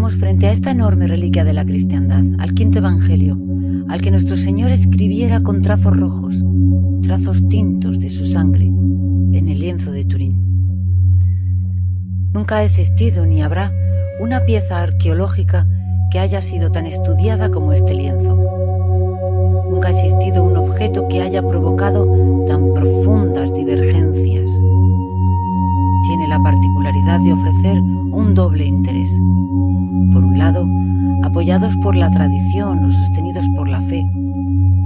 estamos frente a esta enorme reliquia de la cristiandad, al quinto evangelio, al que nuestro Señor escribiera con trazos rojos, trazos tintos de su sangre, en el lienzo de Turín. Nunca ha existido ni habrá una pieza arqueológica que haya sido tan estudiada como este lienzo. Nunca ha existido un objeto que haya provocado tan profundas divergencias. Tiene la particularidad de ofrecer un doble interés. Por un lado, apoyados por la tradición o sostenidos por la fe,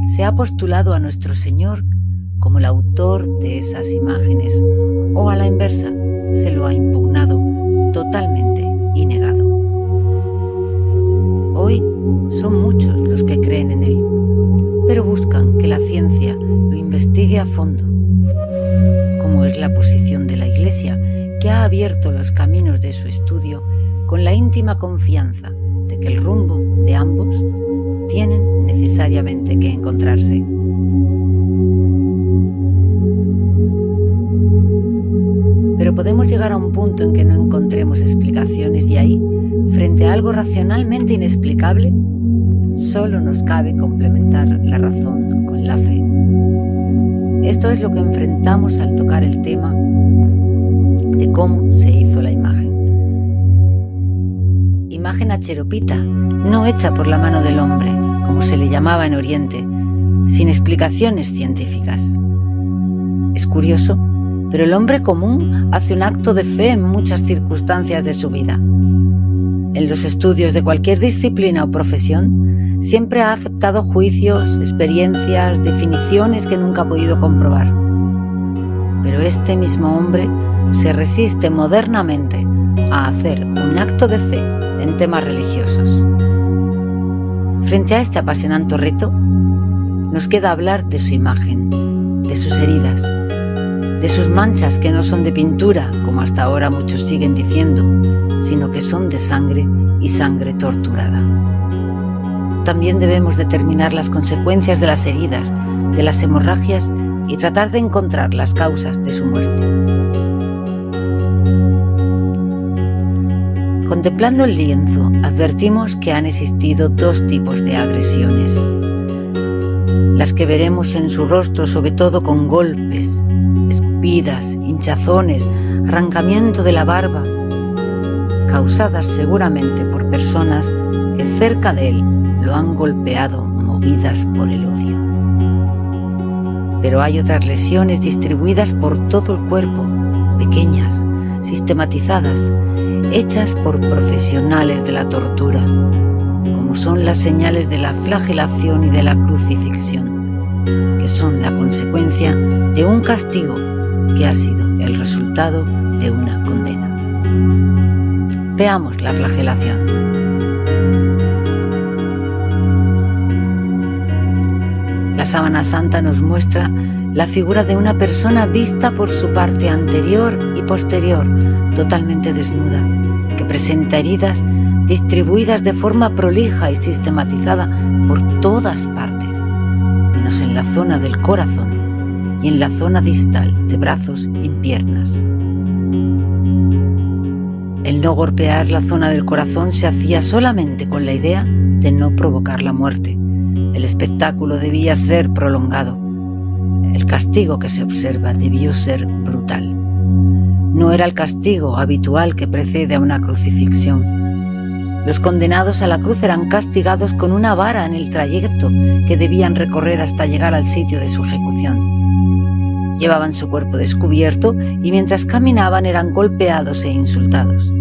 se ha postulado a nuestro Señor como el autor de esas imágenes, o a la inversa, se lo ha impugnado totalmente y negado. Hoy son muchos los que creen en él, pero buscan que la ciencia lo investigue a fondo, como es la posición de la Iglesia, que ha abierto los caminos de su estudio con la íntima confianza de que el rumbo de ambos tienen necesariamente que encontrarse. Pero podemos llegar a un punto en que no encontremos explicaciones y ahí, frente a algo racionalmente inexplicable, solo nos cabe complementar la razón con la fe. Esto es lo que enfrentamos al tocar el tema de cómo se hizo la imagen. Imagen acheropita, no hecha por la mano del hombre, como se le llamaba en Oriente, sin explicaciones científicas. Es curioso, pero el hombre común hace un acto de fe en muchas circunstancias de su vida. En los estudios de cualquier disciplina o profesión, siempre ha aceptado juicios, experiencias, definiciones que nunca ha podido comprobar. Pero este mismo hombre se resiste modernamente a hacer un acto de fe en temas religiosos. Frente a este apasionante reto, nos queda hablar de su imagen, de sus heridas, de sus manchas que no son de pintura, como hasta ahora muchos siguen diciendo, sino que son de sangre y sangre torturada. También debemos determinar las consecuencias de las heridas, de las hemorragias y tratar de encontrar las causas de su muerte. Contemplando el lienzo, advertimos que han existido dos tipos de agresiones. Las que veremos en su rostro, sobre todo con golpes, escupidas, hinchazones, arrancamiento de la barba, causadas seguramente por personas que cerca de él lo han golpeado, movidas por el odio. Pero hay otras lesiones distribuidas por todo el cuerpo, pequeñas, sistematizadas, hechas por profesionales de la tortura, como son las señales de la flagelación y de la crucifixión, que son la consecuencia de un castigo que ha sido el resultado de una condena. Veamos la flagelación. La sábana santa nos muestra la figura de una persona vista por su parte anterior y posterior, totalmente desnuda, que presenta heridas distribuidas de forma prolija y sistematizada por todas partes, menos en la zona del corazón y en la zona distal de brazos y piernas. El no golpear la zona del corazón se hacía solamente con la idea de no provocar la muerte. El espectáculo debía ser prolongado. El castigo que se observa debió ser brutal. No era el castigo habitual que precede a una crucifixión. Los condenados a la cruz eran castigados con una vara en el trayecto que debían recorrer hasta llegar al sitio de su ejecución. Llevaban su cuerpo descubierto y mientras caminaban eran golpeados e insultados.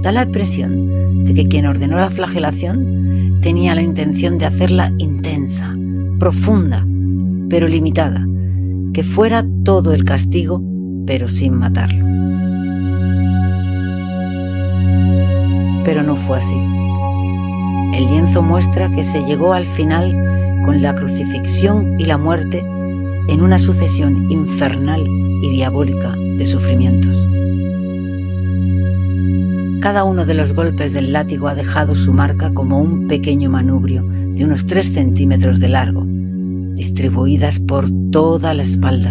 Da la impresión de que quien ordenó la flagelación tenía la intención de hacerla intensa, profunda, pero limitada, que fuera todo el castigo, pero sin matarlo. Pero no fue así. El lienzo muestra que se llegó al final con la crucifixión y la muerte en una sucesión infernal y diabólica de sufrimientos. Cada uno de los golpes del látigo ha dejado su marca como un pequeño manubrio de unos 3 centímetros de largo, distribuidas por toda la espalda,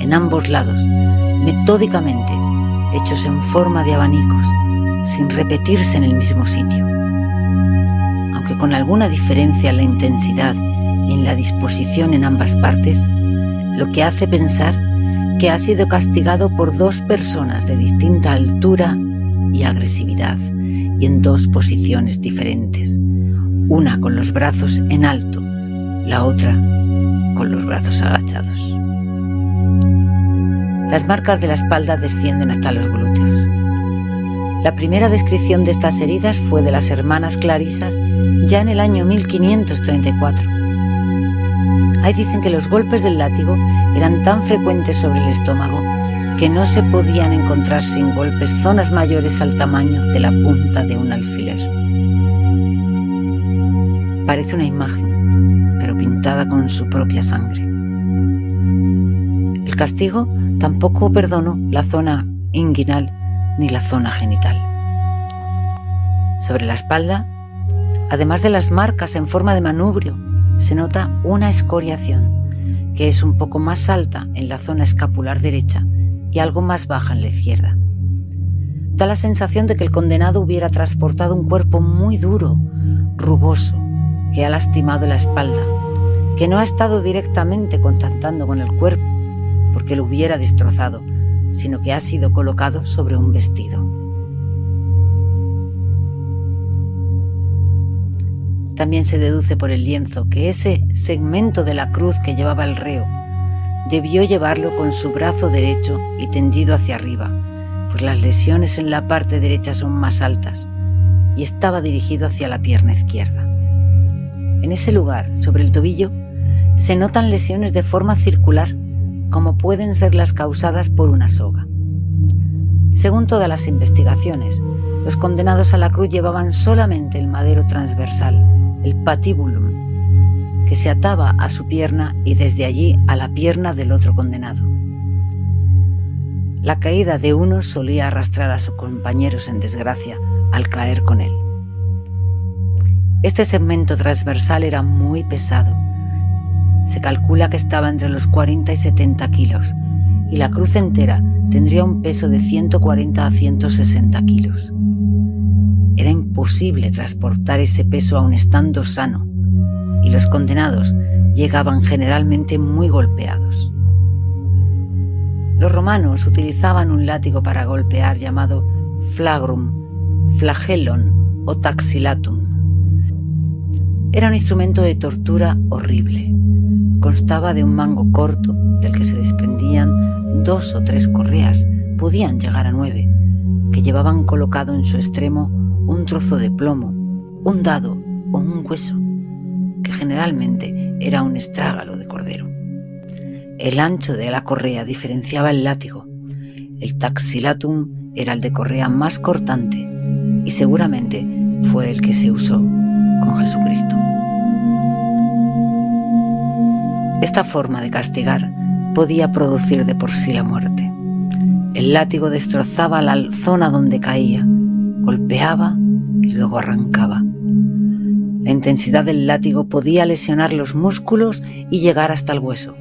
en ambos lados, metódicamente, hechos en forma de abanicos, sin repetirse en el mismo sitio, aunque con alguna diferencia en la intensidad y en la disposición en ambas partes, lo que hace pensar que ha sido castigado por dos personas de distinta altura y agresividad y en dos posiciones diferentes, una con los brazos en alto, la otra con los brazos agachados. Las marcas de la espalda descienden hasta los glúteos. La primera descripción de estas heridas fue de las hermanas clarisas ya en el año 1534. Ahí dicen que los golpes del látigo eran tan frecuentes sobre el estómago que no se podían encontrar sin golpes zonas mayores al tamaño de la punta de un alfiler. Parece una imagen, pero pintada con su propia sangre. El castigo tampoco perdonó la zona inguinal ni la zona genital. Sobre la espalda, además de las marcas en forma de manubrio, se nota una escoriación, que es un poco más alta en la zona escapular derecha y algo más baja en la izquierda. Da la sensación de que el condenado hubiera transportado un cuerpo muy duro, rugoso, que ha lastimado la espalda, que no ha estado directamente contactando con el cuerpo porque lo hubiera destrozado, sino que ha sido colocado sobre un vestido. También se deduce por el lienzo que ese segmento de la cruz que llevaba el reo debió llevarlo con su brazo derecho y tendido hacia arriba, pues las lesiones en la parte derecha son más altas, y estaba dirigido hacia la pierna izquierda. En ese lugar, sobre el tobillo, se notan lesiones de forma circular, como pueden ser las causadas por una soga. Según todas las investigaciones, los condenados a la cruz llevaban solamente el madero transversal, el patibulum, que se ataba a su pierna y desde allí a la pierna del otro condenado. La caída de uno solía arrastrar a sus compañeros en desgracia al caer con él. Este segmento transversal era muy pesado. Se calcula que estaba entre los 40 y 70 kilos y la cruz entera tendría un peso de 140 a 160 kilos. Era imposible transportar ese peso aun estando sano y los condenados llegaban generalmente muy golpeados. Los romanos utilizaban un látigo para golpear llamado flagrum, flagellum o taxilatum. Era un instrumento de tortura horrible. Constaba de un mango corto, del que se desprendían 2 o 3 correas, podían llegar a 9, que llevaban colocado en su extremo un trozo de plomo, un dado o un hueso, que generalmente era un estrágalo de cordero. El ancho de la correa diferenciaba el látigo. El taxilatum era el de correa más cortante y seguramente fue el que se usó con Jesucristo. Esta forma de castigar podía producir de por sí la muerte. El látigo destrozaba la zona donde caía, golpeaba y luego arrancaba. La intensidad del látigo podía lesionar los músculos y llegar hasta el hueso.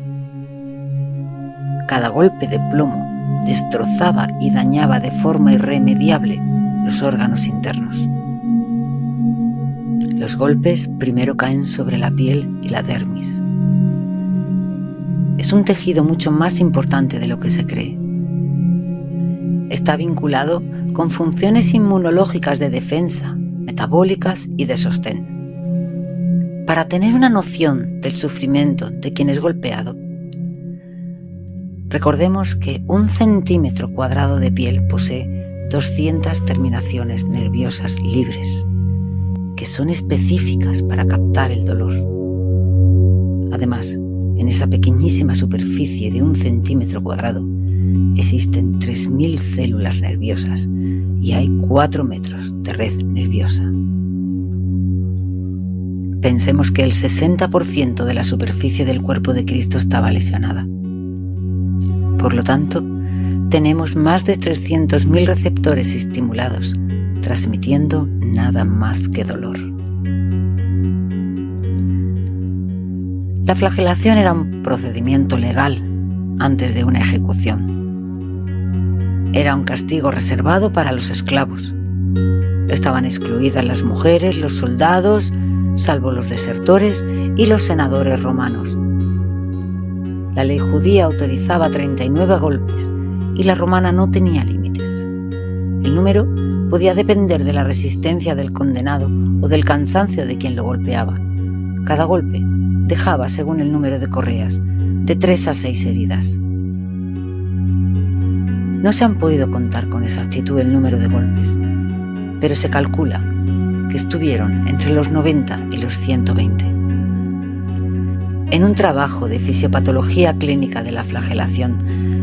Cada golpe de plomo destrozaba y dañaba de forma irremediable los órganos internos. Los golpes primero caen sobre la piel y la dermis. Es un tejido mucho más importante de lo que se cree. Está vinculado con funciones inmunológicas de defensa, metabólicas y de sostén. Para tener una noción del sufrimiento de quien es golpeado, recordemos que 1 centímetro cuadrado de piel posee 200 terminaciones nerviosas libres, que son específicas para captar el dolor. Además, en esa pequeñísima superficie de 1 centímetro cuadrado existen 3.000 células nerviosas y hay 4 metros de red nerviosa. Pensemos que el 60% de la superficie del cuerpo de Cristo estaba lesionada. Por lo tanto, tenemos más de 300.000 receptores estimulados, transmitiendo nada más que dolor. La flagelación era un procedimiento legal antes de una ejecución. Era un castigo reservado para los esclavos, Estaban excluidas las mujeres, los soldados, salvo los desertores y los senadores romanos. La ley judía autorizaba 39 golpes y la romana no tenía límites. El número podía depender de la resistencia del condenado o del cansancio de quien lo golpeaba. Cada golpe dejaba, según el número de correas, de 3 a 6 heridas. No se han podido contar con exactitud el número de golpes, pero se calcula que estuvieron entre los 90 y los 120. En un trabajo de fisiopatología clínica de la flagelación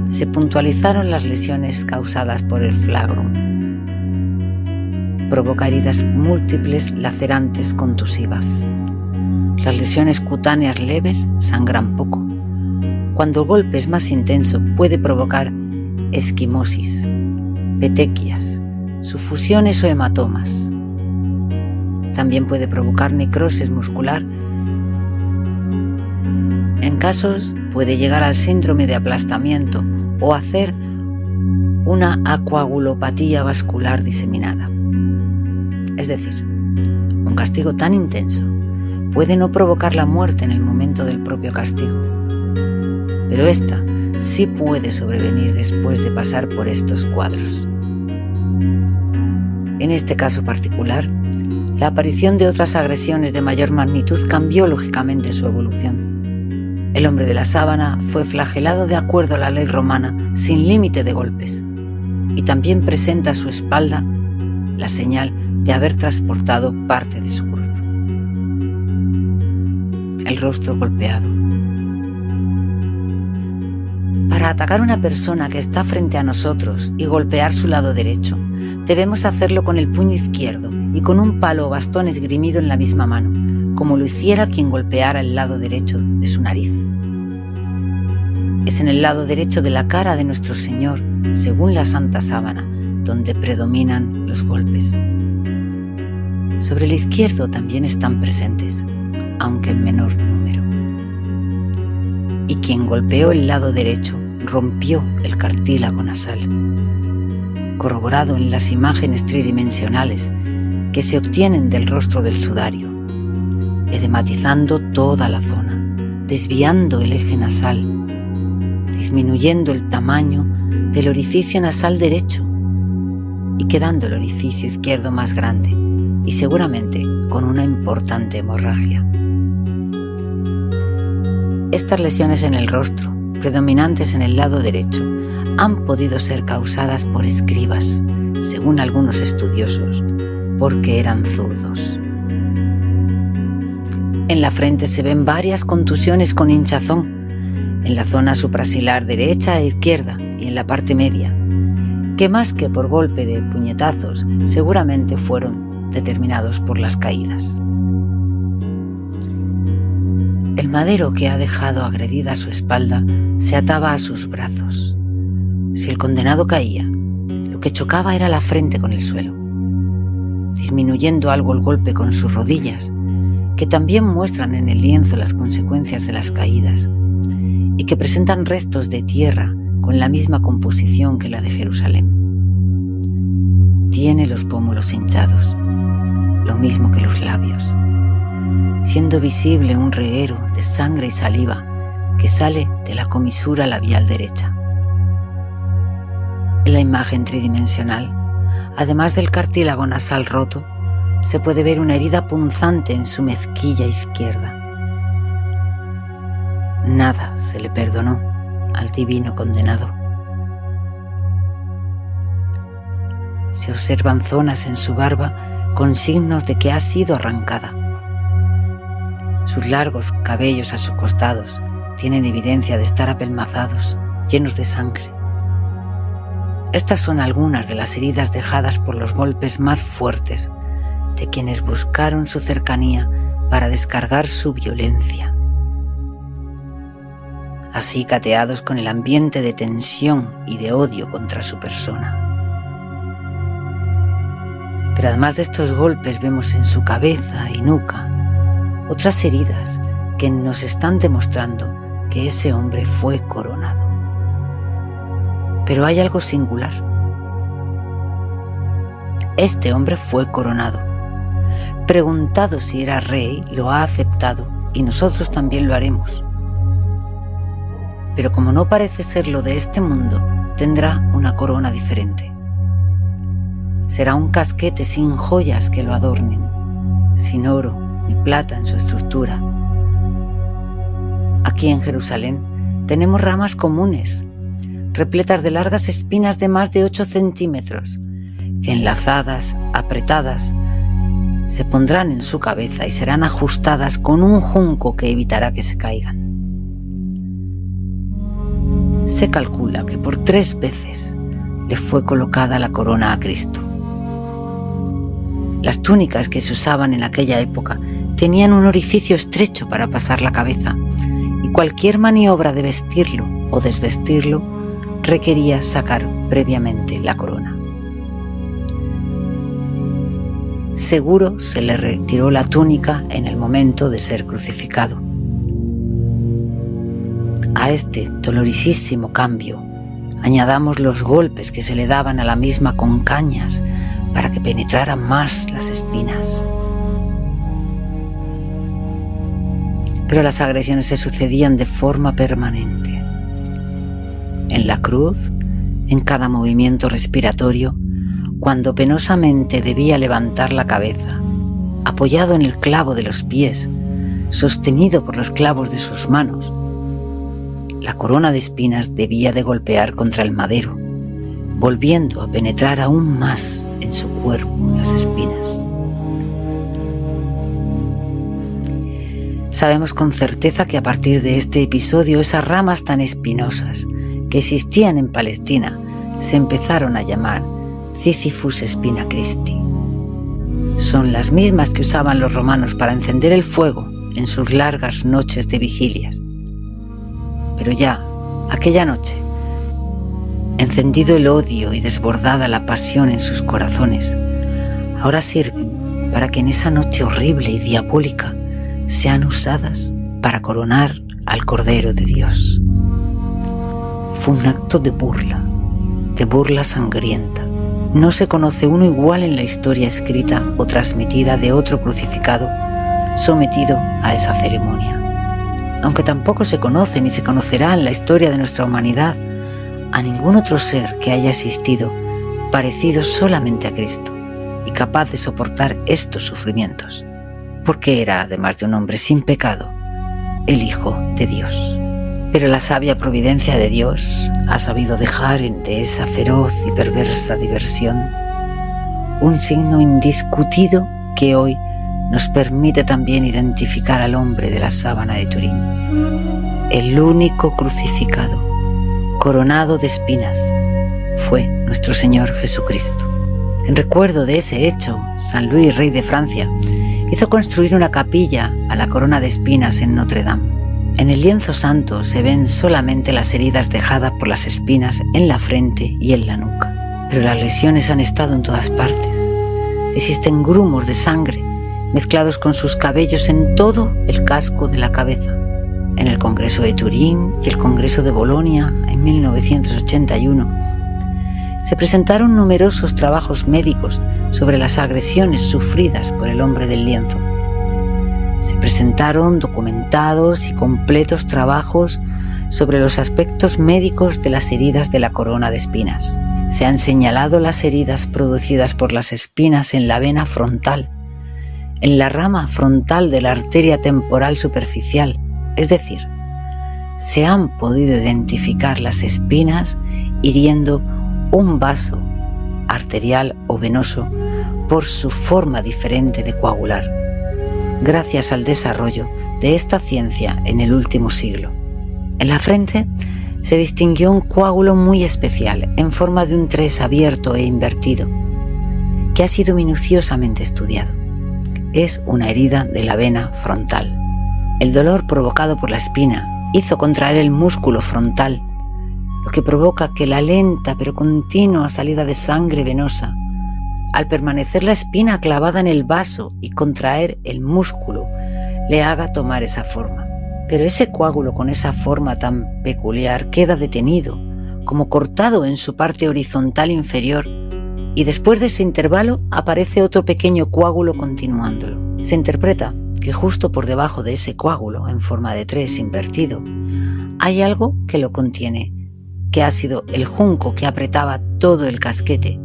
se puntualizaron las lesiones causadas por el flagrum. Provoca heridas múltiples, lacerantes, contusivas. Las lesiones cutáneas leves sangran poco. Cuando el golpe es más intenso puede provocar esquimosis, petequias, sufusiones o hematomas. También puede provocar necrosis muscular. En casos puede llegar al síndrome de aplastamiento o hacer una acoagulopatía vascular diseminada. Es decir, un castigo tan intenso puede no provocar la muerte en el momento del propio castigo, pero esta sí puede sobrevenir después de pasar por estos cuadros. En este caso particular, la aparición de otras agresiones de mayor magnitud cambió lógicamente su evolución. El hombre de la sábana fue flagelado de acuerdo a la ley romana sin límite de golpes y también presenta a su espalda la señal de haber transportado parte de su cruz. El rostro golpeado. Para atacar a una persona que está frente a nosotros y golpear su lado derecho, debemos hacerlo con el puño izquierdo y con un palo o bastón esgrimido en la misma mano, como lo hiciera quien golpeara el lado derecho de su nariz. Es en el lado derecho de la cara de nuestro Señor, según la Santa Sábana, donde predominan los golpes. Sobre el izquierdo también están presentes, aunque en menor número. Y quien golpeó el lado derecho rompió el cartílago nasal, corroborado en las imágenes tridimensionales que se obtienen del rostro del sudario, edematizando toda la zona, desviando el eje nasal, disminuyendo el tamaño del orificio nasal derecho y quedando el orificio izquierdo más grande y seguramente con una importante hemorragia. Estas lesiones en el rostro, predominantes en el lado derecho, han podido ser causadas por escribas, según algunos estudiosos, porque eran zurdos. En la frente se ven varias contusiones con hinchazón, en la zona suprasilar derecha e izquierda y en la parte media, que más que por golpe de puñetazos, seguramente fueron determinados por las caídas. El madero que ha dejado agredida su espalda se ataba a sus brazos. Si el condenado caía, lo que chocaba era la frente con el suelo, disminuyendo algo el golpe con sus rodillas, que también muestran en el lienzo las consecuencias de las caídas y que presentan restos de tierra con la misma composición que la de Jerusalén. Tiene los pómulos hinchados, lo mismo que los labios, siendo visible un reguero de sangre y saliva que sale de la comisura labial derecha. En la imagen tridimensional, además del cartílago nasal roto, se puede ver una herida punzante en su mezquilla izquierda. Nada se le perdonó al divino condenado. Se observan zonas en su barba con signos de que ha sido arrancada. Sus largos cabellos a sus costados tienen evidencia de estar apelmazados, llenos de sangre. Estas son algunas de las heridas dejadas por los golpes más fuertes de quienes buscaron su cercanía para descargar su violencia. Así cateados con el ambiente de tensión y de odio contra su persona. Pero además de estos golpes vemos en su cabeza y nuca otras heridas que nos están demostrando que ese hombre fue coronado. Pero hay algo singular. este hombre fue coronado. Preguntado si era rey, lo ha aceptado y nosotros también lo haremos. Pero como no parece ser lo de este mundo, tendrá una corona diferente. Será un casquete sin joyas que lo adornen, sin oro ni plata en su estructura. Aquí en Jerusalén tenemos ramas comunes, repletas de largas espinas de más de 8 centímetros, que enlazadas, apretadas, se pondrán en su cabeza y serán ajustadas con un junco que evitará que se caigan. Se calcula que por 3 veces le fue colocada la corona a Cristo. Las túnicas que se usaban en aquella época tenían un orificio estrecho para pasar la cabeza, y cualquier maniobra de vestirlo o desvestirlo requería sacar previamente la corona. Seguro se le retiró la túnica en el momento de ser crucificado. A este dolorosísimo cambio añadamos los golpes que se le daban a la misma con cañas para que penetraran más las espinas. Pero las agresiones se sucedían de forma permanente. En la cruz, en cada movimiento respiratorio, cuando penosamente debía levantar la cabeza, apoyado en el clavo de los pies, sostenido por los clavos de sus manos, la corona de espinas debía de golpear contra el madero, volviendo a penetrar aún más en su cuerpo las espinas. Sabemos con certeza que a partir de este episodio esas ramas tan espinosas que existían en Palestina se empezaron a llamar Sisyphus Spina Christi. Son las mismas que usaban los romanos para encender el fuego en sus largas noches de vigilias. Pero ya, aquella noche, encendido el odio y desbordada la pasión en sus corazones, ahora sirven para que en esa noche horrible y diabólica sean usadas para coronar al Cordero de Dios. Fue un acto de burla sangrienta. No se conoce uno igual en la historia escrita o transmitida de otro crucificado sometido a esa ceremonia. Aunque tampoco se conoce ni se conocerá en la historia de nuestra humanidad a ningún otro ser que haya existido parecido solamente a Cristo y capaz de soportar estos sufrimientos, porque era, además de un hombre sin pecado, el Hijo de Dios. Pero la sabia providencia de Dios ha sabido dejar de esa feroz y perversa diversión un signo indiscutido que hoy nos permite también identificar al hombre de la sábana de Turín, el único crucificado, coronado de espinas, fue nuestro Señor Jesucristo. En recuerdo de ese hecho, San Luis, rey de Francia, hizo construir una capilla a la corona de espinas en Notre Dame. En el lienzo santo se ven solamente las heridas dejadas por las espinas en la frente y en la nuca, pero las lesiones han estado en todas partes. Existen grumos de sangre mezclados con sus cabellos en todo el casco de la cabeza. En el Congreso de Turín y el Congreso de Bolonia en 1981 se presentaron numerosos trabajos médicos sobre las agresiones sufridas por el hombre del lienzo. Se presentaron documentados y completos trabajos sobre los aspectos médicos de las heridas de la corona de espinas. Se han señalado las heridas producidas por las espinas en la vena frontal, en la rama frontal de la arteria temporal superficial, es decir, se han podido identificar las espinas hiriendo un vaso arterial o venoso por su forma diferente de coagular, gracias al desarrollo de esta ciencia en el último siglo. En la frente se distinguió un coágulo muy especial en forma de un 3 abierto e invertido, que ha sido minuciosamente estudiado. Es una herida de la vena frontal. El dolor provocado por la espina hizo contraer el músculo frontal, lo que provoca que la lenta pero continua salida de sangre venosa, al permanecer la espina clavada en el vaso y contraer el músculo, le haga tomar esa forma. Pero ese coágulo con esa forma tan peculiar queda detenido, como cortado en su parte horizontal inferior, y después de ese intervalo aparece otro pequeño coágulo continuándolo. Se interpreta que justo por debajo de ese coágulo, en forma de 3 invertido, hay algo que lo contiene, que ha sido el junco que apretaba todo el casquete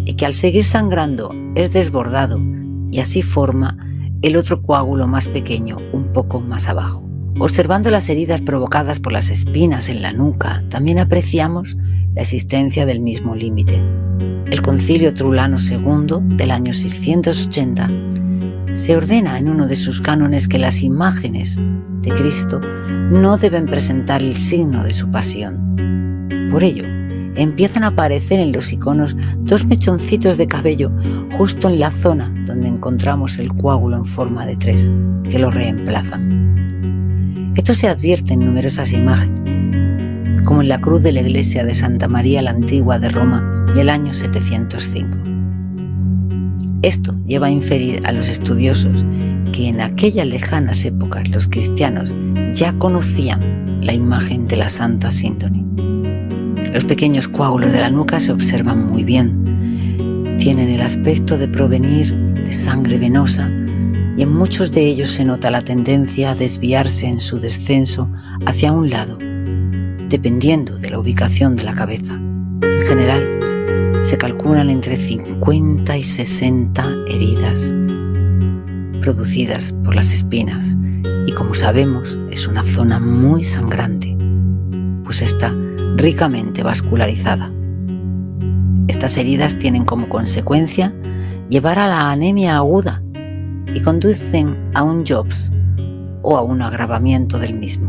y que al seguir sangrando es desbordado y así forma el otro coágulo más pequeño un poco más abajo. Observando las heridas provocadas por las espinas en la nuca, también apreciamos la existencia del mismo límite. El Concilio Trulano II del año 680 se ordena en uno de sus cánones que las imágenes de Cristo no deben presentar el signo de su pasión. Por ello, empiezan a aparecer en los iconos 2 mechoncitos de cabello justo en la zona donde encontramos el coágulo en forma de 3, que lo reemplazan. Esto se advierte en numerosas imágenes, como en la cruz de la iglesia de Santa María la Antigua de Roma del año 705. Esto lleva a inferir a los estudiosos que en aquellas lejanas épocas los cristianos ya conocían la imagen de la Santa Síndone. Los pequeños coágulos de la nuca se observan muy bien. Tienen el aspecto de provenir de sangre venosa y en muchos de ellos se nota la tendencia a desviarse en su descenso hacia un lado, dependiendo de la ubicación de la cabeza. En general, se calculan entre 50 y 60 heridas producidas por las espinas y, como sabemos, es una zona muy sangrante, pues está ricamente vascularizada. Estas heridas tienen como consecuencia llevar a la anemia aguda y conducen a un Jobs o a un agravamiento del mismo.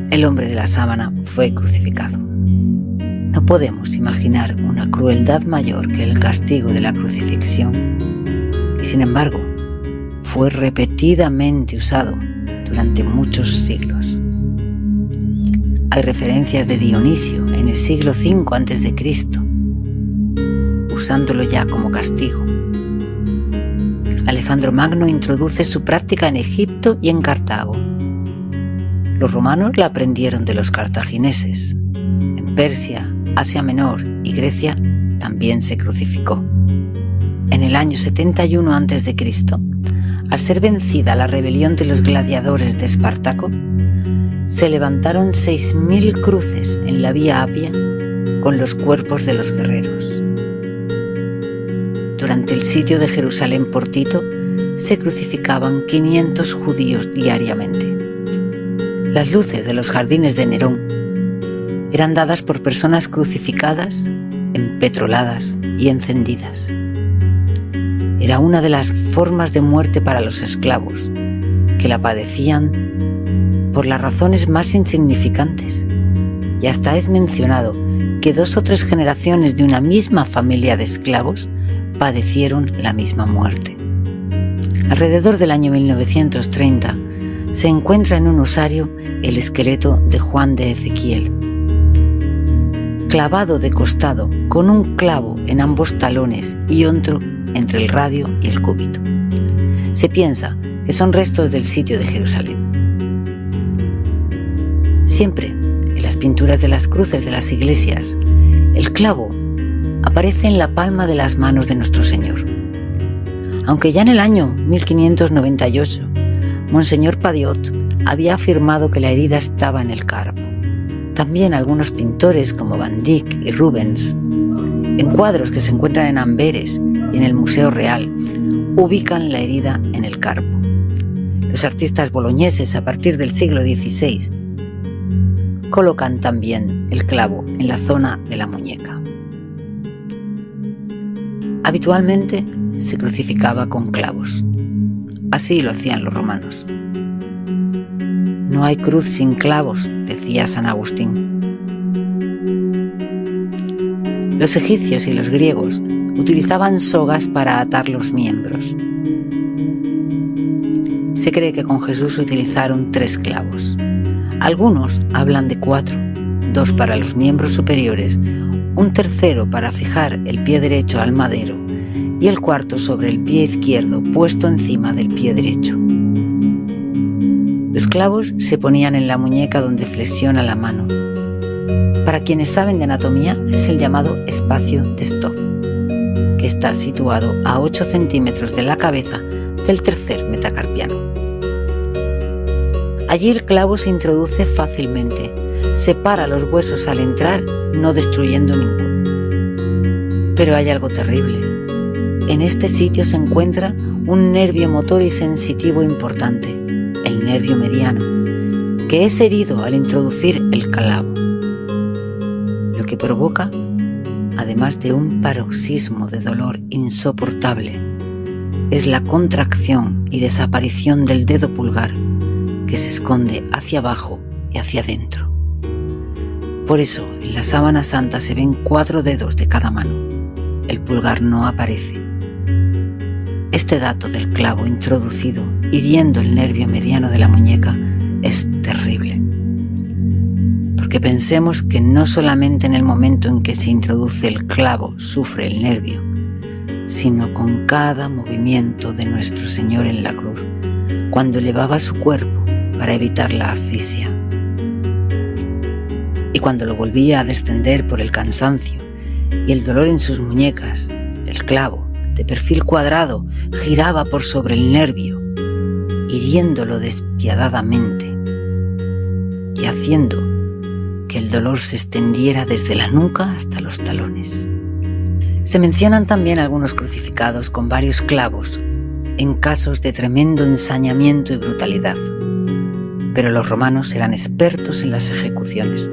El hombre de la sábana fue crucificado. No podemos imaginar una crueldad mayor que el castigo de la crucifixión, y sin embargo, fue repetidamente usado durante muchos siglos. Hay referencias de Dionisio en el siglo V a.C., usándolo ya como castigo. Alejandro Magno introduce su práctica en Egipto y en Cartago. Los romanos la aprendieron de los cartagineses. En Persia, Asia Menor y Grecia también se crucificó. En el año 71 a.C., al ser vencida la rebelión de los gladiadores de Espartaco, se levantaron 6.000 cruces en la Vía Apia con los cuerpos de los guerreros. Durante el sitio de Jerusalén por Tito, se crucificaban 500 judíos diariamente. Las luces de los jardines de Nerón eran dadas por personas crucificadas, empetroladas y encendidas. Era una de las formas de muerte para los esclavos, que la padecían por las razones más insignificantes, y hasta es mencionado que 2 o 3 generaciones de una misma familia de esclavos padecieron la misma muerte. Alrededor del año 1930 se encuentra en un osario el esqueleto de Juan de Ezequiel, clavado de costado con un clavo en ambos talones y otro entre el radio y el cúbito. Se piensa que son restos del sitio de Jerusalén. Siempre en las pinturas de las cruces de las iglesias, el clavo aparece en la palma de las manos de nuestro Señor. Aunque ya en el año 1598, Monseñor Padiot había afirmado que la herida estaba en el carpo. También algunos pintores como Van Dyck y Rubens, en cuadros que se encuentran en Amberes y en el Museo Real, ubican la herida en el carpo. Los artistas boloñeses a partir del siglo XVI colocan también el clavo en la zona de la muñeca. Habitualmente se crucificaba con clavos. Así lo hacían los romanos. No hay cruz sin clavos, decía San Agustín. Los egipcios y los griegos utilizaban sogas para atar los miembros. Se cree que con Jesús utilizaron 3 clavos. Algunos hablan de 4, 2 para los miembros superiores, un tercero para fijar el pie derecho al madero y el cuarto sobre el pie izquierdo puesto encima del pie derecho. Los clavos se ponían en la muñeca donde flexiona la mano. Para quienes saben de anatomía es el llamado espacio de Stock. que está situado a 8 centímetros de la cabeza del tercer metacarpiano. Allí el clavo se introduce fácilmente, separa los huesos al entrar, no destruyendo ninguno. Pero hay algo terrible. En este sitio se encuentra un nervio motor y sensitivo importante, el nervio mediano, que es herido al introducir el clavo, lo que provoca, además de un paroxismo de dolor insoportable, es la contracción y desaparición del dedo pulgar, que se esconde hacia abajo y hacia adentro. Por eso, en la sábana santa se ven 4 dedos de cada mano. El pulgar no aparece. Este dato del clavo introducido hiriendo el nervio mediano de la muñeca es terrible. Porque pensemos que no solamente en el momento en que se introduce el clavo sufre el nervio, sino con cada movimiento de nuestro Señor en la cruz, cuando elevaba su cuerpo para evitar la asfixia. Y cuando lo volvía a descender por el cansancio y el dolor en sus muñecas, el clavo, de perfil cuadrado, giraba por sobre el nervio, hiriéndolo despiadadamente y haciendo que el dolor se extendiera desde la nuca hasta los talones. Se mencionan también algunos crucificados con varios clavos en casos de tremendo ensañamiento y brutalidad. Pero los romanos eran expertos en las ejecuciones.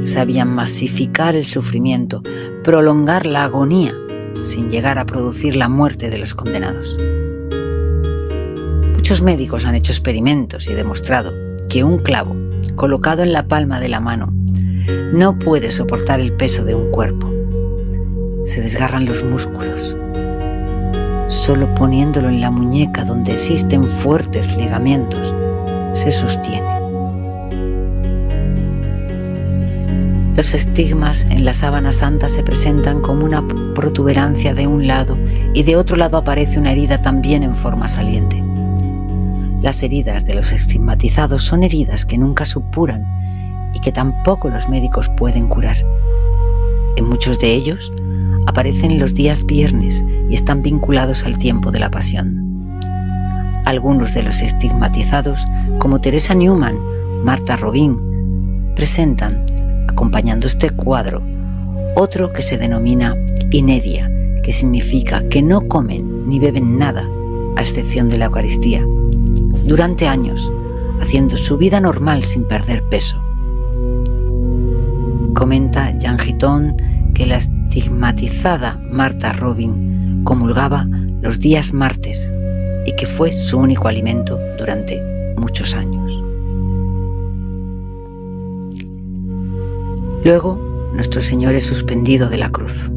Sabían masificar el sufrimiento, prolongar la agonía, sin llegar a producir la muerte de los condenados. Muchos médicos han hecho experimentos y demostrado que un clavo colocado en la palma de la mano no puede soportar el peso de un cuerpo. Se desgarran los músculos. Solo poniéndolo en la muñeca donde existen fuertes ligamentos, se sostiene. Los estigmas en la sábana santa se presentan como una protuberancia de un lado y de otro lado aparece una herida también en forma saliente. Las heridas de los estigmatizados son heridas que nunca supuran y que tampoco los médicos pueden curar. En muchos de ellos aparecen los días viernes y están vinculados al tiempo de la pasión. Algunos de los estigmatizados, como Teresa Newman, Martha Robin, presentan, acompañando este cuadro, otro que se denomina inedia, que significa que no comen ni beben nada, a excepción de la Eucaristía, durante años, haciendo su vida normal sin perder peso. Comenta Jean Giton que la estigmatizada Martha Robin comulgaba los días martes y que fue su único alimento durante muchos años. Luego, nuestro Señor es suspendido de la cruz.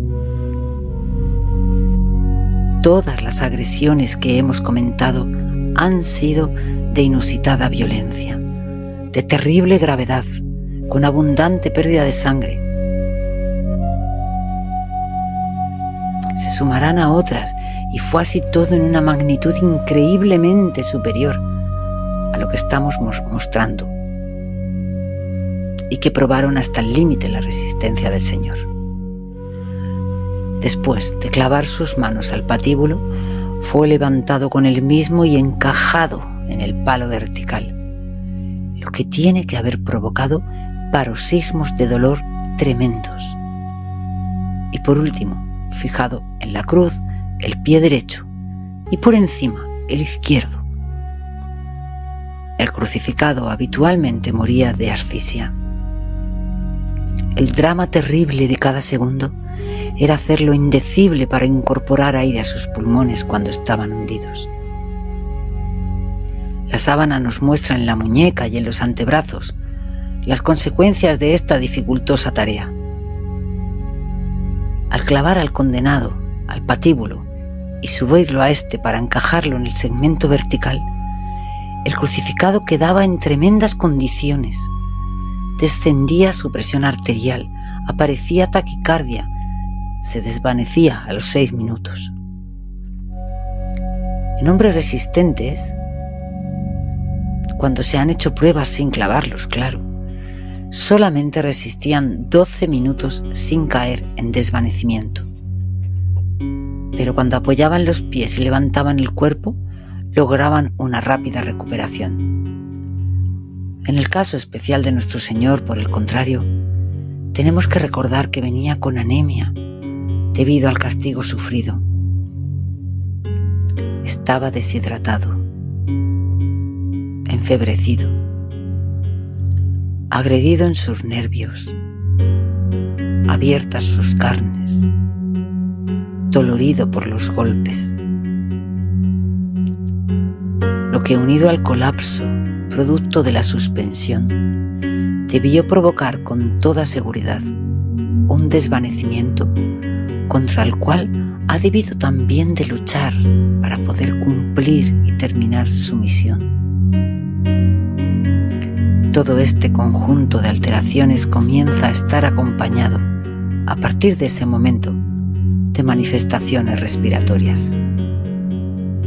Todas las agresiones que hemos comentado han sido de inusitada violencia, de terrible gravedad, con abundante pérdida de sangre. Se sumarán a otras y fue así todo en una magnitud increíblemente superior a lo que estamos mostrando y que probaron hasta el límite la resistencia del Señor. Después de clavar sus manos al patíbulo, fue levantado con él mismo y encajado en el palo vertical, lo que tiene que haber provocado paroxismos de dolor tremendos. Y por último, fijado en la cruz, el pie derecho y por encima el izquierdo. El crucificado habitualmente moría de asfixia. El drama terrible de cada segundo era hacer lo indecible para incorporar aire a sus pulmones cuando estaban hundidos. La sábana nos muestra en la muñeca y en los antebrazos las consecuencias de esta dificultosa tarea. Al clavar al condenado al patíbulo y subirlo a este para encajarlo en el segmento vertical, el crucificado quedaba en tremendas condiciones. Descendía su presión arterial, aparecía taquicardia, se desvanecía a los 6 minutos. En hombres resistentes, cuando se han hecho pruebas sin clavarlos, claro, solamente resistían 12 minutos sin caer en desvanecimiento. pero cuando apoyaban los pies y levantaban el cuerpo, lograban una rápida recuperación. En el caso especial de nuestro Señor, por el contrario, tenemos que recordar que venía con anemia debido al castigo sufrido. Estaba deshidratado, enfebrecido, agredido en sus nervios, abiertas sus carnes, dolorido por los golpes. Lo que, unido al colapso producto de la suspensión, debió provocar con toda seguridad un desvanecimiento contra el cual ha debido también de luchar para poder cumplir y terminar su misión. Todo este conjunto de alteraciones comienza a estar acompañado, a partir de ese momento, de manifestaciones respiratorias.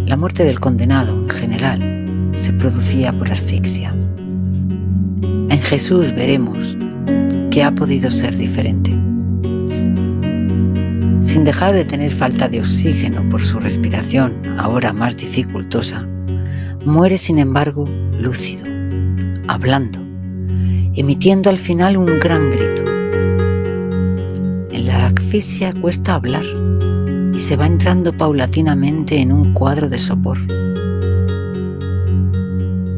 La muerte del condenado, en general, se producía por asfixia. En Jesús veremos que ha podido ser diferente. Sin dejar de tener falta de oxígeno por su respiración, ahora más dificultosa, muere sin embargo lúcido, hablando, emitiendo al final un gran grito. En la asfixia cuesta hablar y se va entrando paulatinamente en un cuadro de sopor.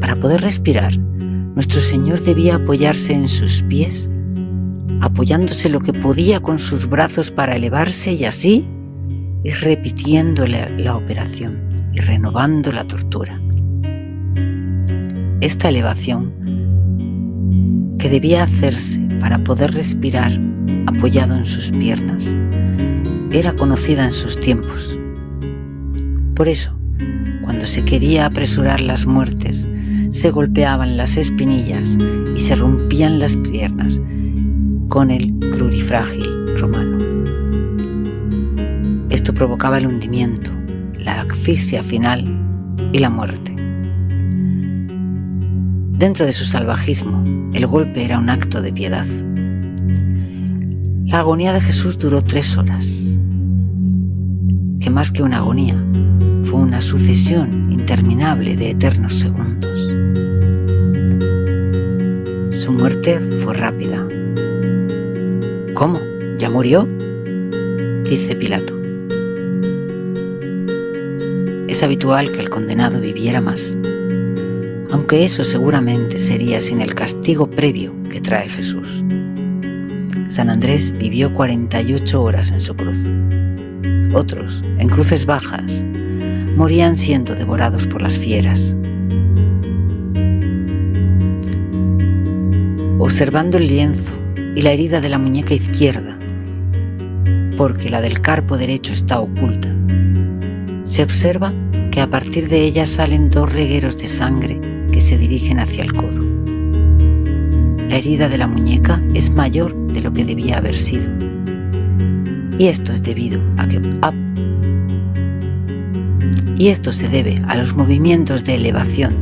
Para poder respirar, nuestro Señor debía apoyarse en sus pies, apoyándose lo que podía con sus brazos para elevarse y así ir repitiendo la operación y renovando la tortura. Esta elevación, que debía hacerse para poder respirar apoyado en sus piernas, era conocida en sus tiempos. Por eso, cuando se quería apresurar las muertes, se golpeaban las espinillas y se rompían las piernas con el crurifrágil romano. Esto provocaba el hundimiento, la asfixia final y la muerte. Dentro de su salvajismo, el golpe era un acto de piedad. La agonía de Jesús duró 3 horas, que más que una agonía, fue una sucesión interminable de eternos segundos. Su muerte fue rápida. ¿Cómo? ¿Ya murió?, dice Pilato. Es habitual que el condenado viviera más, aunque eso seguramente sería sin el castigo previo que trae Jesús. San Andrés vivió 48 horas en su cruz. Otros, en cruces bajas, morían siendo devorados por las fieras. Observando el lienzo y la herida de la muñeca izquierda, porque la del carpo derecho está oculta, se observa que a partir de ella salen 2 regueros de sangre que se dirigen hacia el codo. La herida de la muñeca es mayor de lo que debía haber sido, y esto es debido a que esto se debe a los movimientos de elevación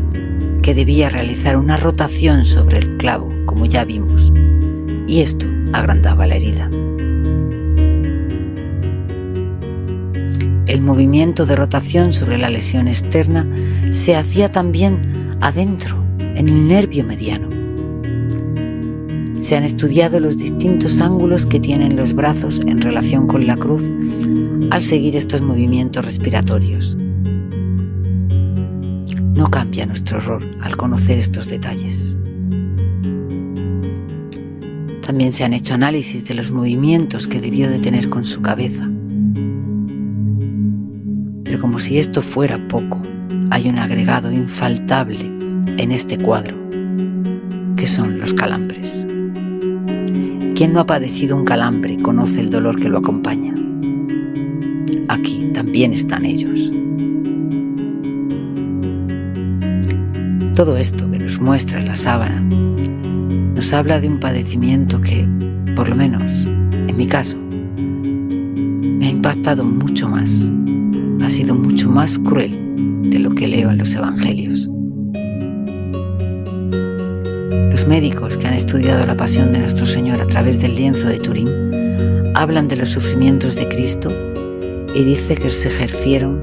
que debía realizar una rotación sobre el clavo, como ya vimos, y esto agrandaba la herida. El movimiento de rotación sobre la lesión externa se hacía también adentro, en el nervio mediano. Se han estudiado los distintos ángulos que tienen los brazos en relación con la cruz al seguir estos movimientos respiratorios. No cambia nuestro horror al conocer estos detalles. También se han hecho análisis de los movimientos que debió de tener con su cabeza. Pero como si esto fuera poco, hay un agregado infaltable en este cuadro, que son los calambres. ¿Quién no ha padecido un calambre y conoce el dolor que lo acompaña? Aquí también están ellos. Todo esto que nos muestra la sábana nos habla de un padecimiento que, por lo menos en mi caso, me ha impactado mucho más. Ha sido mucho más cruel de lo que leo en los evangelios. Los médicos que han estudiado la pasión de nuestro Señor a través del lienzo de Turín hablan de los sufrimientos de Cristo y dice que se ejercieron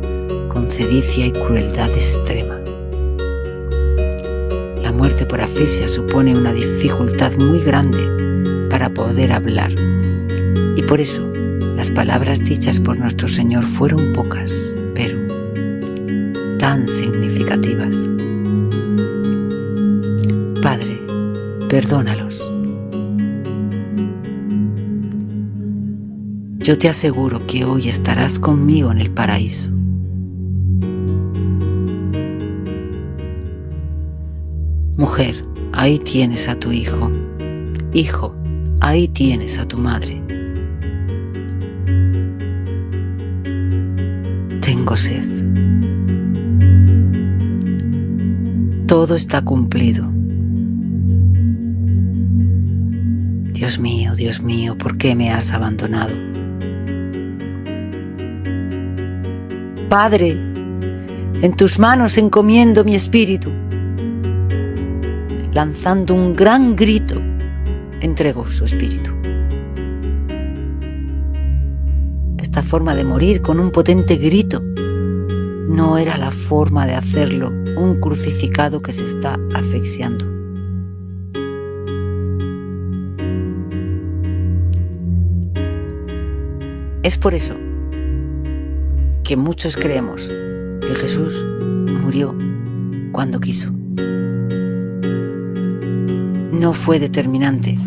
con codicia y crueldad extrema. La muerte por asfixia supone una dificultad muy grande para poder hablar, y por eso las palabras dichas por nuestro Señor fueron pocas, pero tan significativas. Padre, perdónalos. Yo te aseguro que hoy estarás conmigo en el paraíso. Mujer, ahí tienes a tu hijo. Hijo, ahí tienes a tu madre. Tengo sed. Todo está cumplido. Dios mío, ¿por qué me has abandonado? Padre, en tus manos encomiendo mi espíritu. Lanzando un gran grito, entregó su espíritu. Esta forma de morir con un potente grito no era la forma de hacerlo un crucificado que se está asfixiando. Es por eso que muchos creemos que Jesús murió cuando quiso. No fue determinante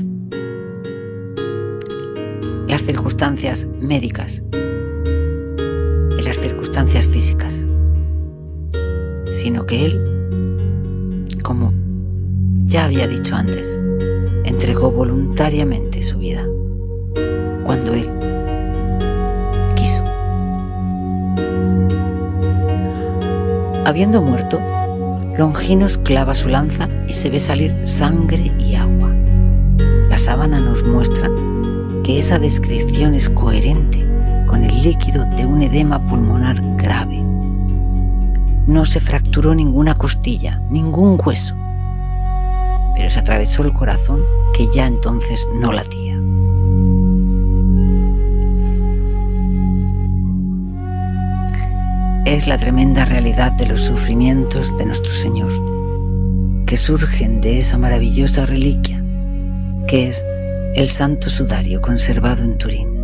las circunstancias médicas y las circunstancias físicas, sino que Él, como ya había dicho antes, entregó voluntariamente su vida cuando Él quiso. Habiendo muerto, Longinos clava su lanza y se ve salir sangre y agua. La sábana nos muestra que esa descripción es coherente con el líquido de un edema pulmonar grave. No se fracturó ninguna costilla, ningún hueso, pero se atravesó el corazón que ya entonces no latía. Es la tremenda realidad de los sufrimientos de nuestro Señor, que surgen de esa maravillosa reliquia que es el Santo Sudario conservado en Turín.